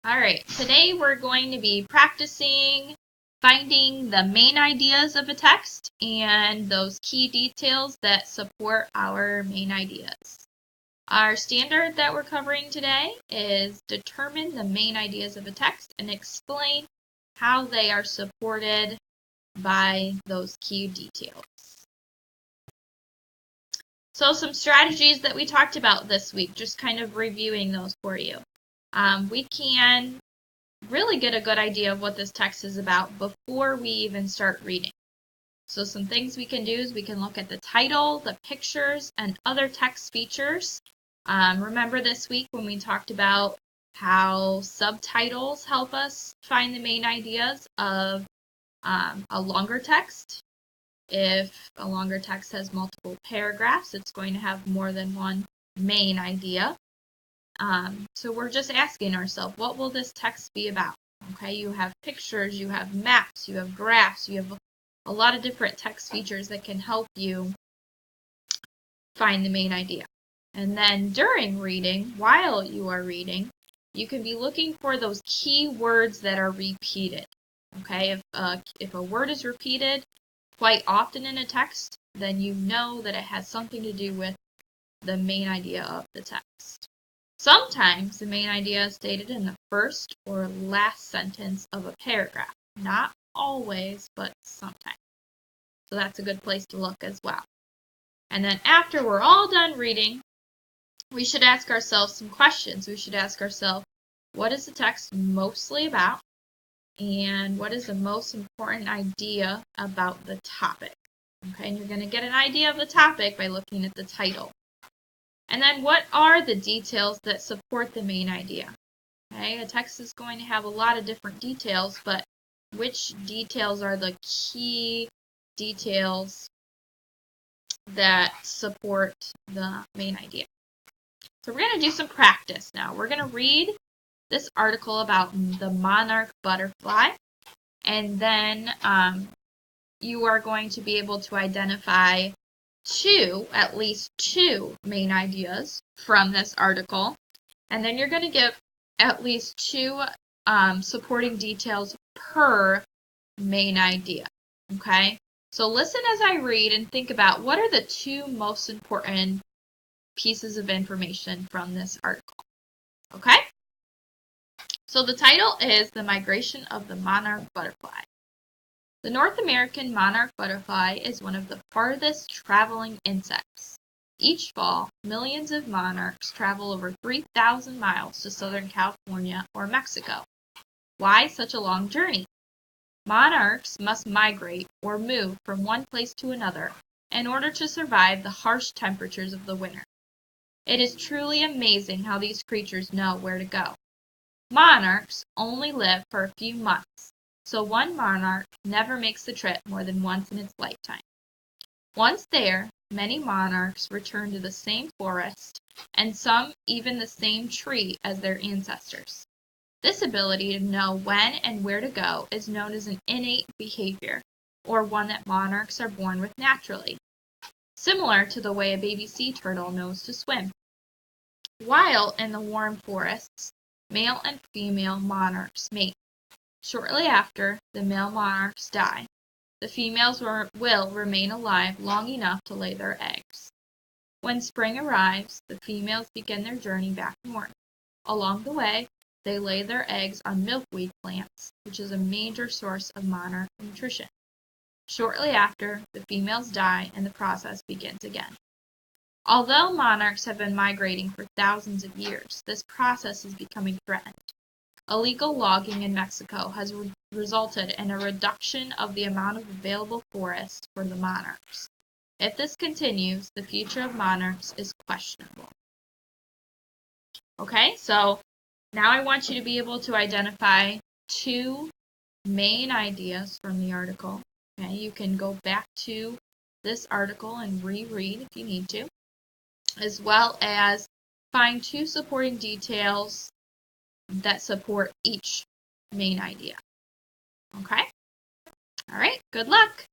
All right, today we're going to be practicing finding the main ideas of a text and those key details that support our main ideas. Our standard that we're covering today is determine the main ideas of a text and explain how they are supported by those key details. So some strategies that we talked about this week, just kind of reviewing those for you. We can really get a good idea of what this text is about before we even start reading. So some things we can do is we can look at the title, the pictures, and other text features. Remember this week when we talked about how subtitles help us find the main ideas of a longer text. If a longer text has multiple paragraphs, it's going to have more than one main idea. So we're just asking ourselves, what will this text be about? Okay, you have pictures, you have maps, you have graphs, you have a lot of different text features that can help you find the main idea. And then during reading, while you are reading, you can be looking for those key words that are repeated. Okay, if a word is repeated quite often in a text, then you know that it has something to do with the main idea of the text. Sometimes the main idea is stated in the first or last sentence of a paragraph. Not always, but sometimes. So that's a good place to look as well. And then after we're all done reading, we should ask ourselves some questions. We should ask ourselves, what is the text mostly about? And what is the most important idea about the topic? Okay, and you're going to get an idea of the topic by looking at the title. And then what are the details that support the main idea? Okay, a text is going to have a lot of different details, but which details are the key details that support the main idea? So we're going to do some practice now. We're going to read this article about the monarch butterfly, and then you are going to be able to identify at least two main ideas from this article, and then you're going to give at least two supporting details per main idea. Okay, so listen as I read and think about what are the two most important pieces of information from this article. Okay, so the title is The Migration of the Monarch Butterfly. The North American monarch butterfly is one of the farthest traveling insects. Each fall, millions of monarchs travel over 3,000 miles to Southern California or Mexico. Why such a long journey? Monarchs must migrate or move from one place to another in order to survive the harsh temperatures of the winter. It is truly amazing how these creatures know where to go. Monarchs only live for a few months, so one monarch never makes the trip more than once in its lifetime. Once there, many monarchs return to the same forest, and some even the same tree as their ancestors. This ability to know when and where to go is known as an innate behavior, or one that monarchs are born with naturally, similar to the way a baby sea turtle knows to swim. While in the warm forests, male and female monarchs mate. Shortly after the male monarchs die, the females will remain alive long enough to lay their eggs. When spring arrives, the females begin their journey back north. Along the way, they lay their eggs on milkweed plants, which is a major source of monarch nutrition. Shortly after, the females die and the process begins again. Although monarchs have been migrating for thousands of years, this process is becoming threatened. Illegal logging in Mexico has resulted in a reduction of the amount of available forest for the monarchs. If this continues, the future of monarchs is questionable. Okay, so now I want you to be able to identify two main ideas from the article. Okay, you can go back to this article and reread if you need to, as well as find two supporting details that support each main idea. Okay? All right, good luck.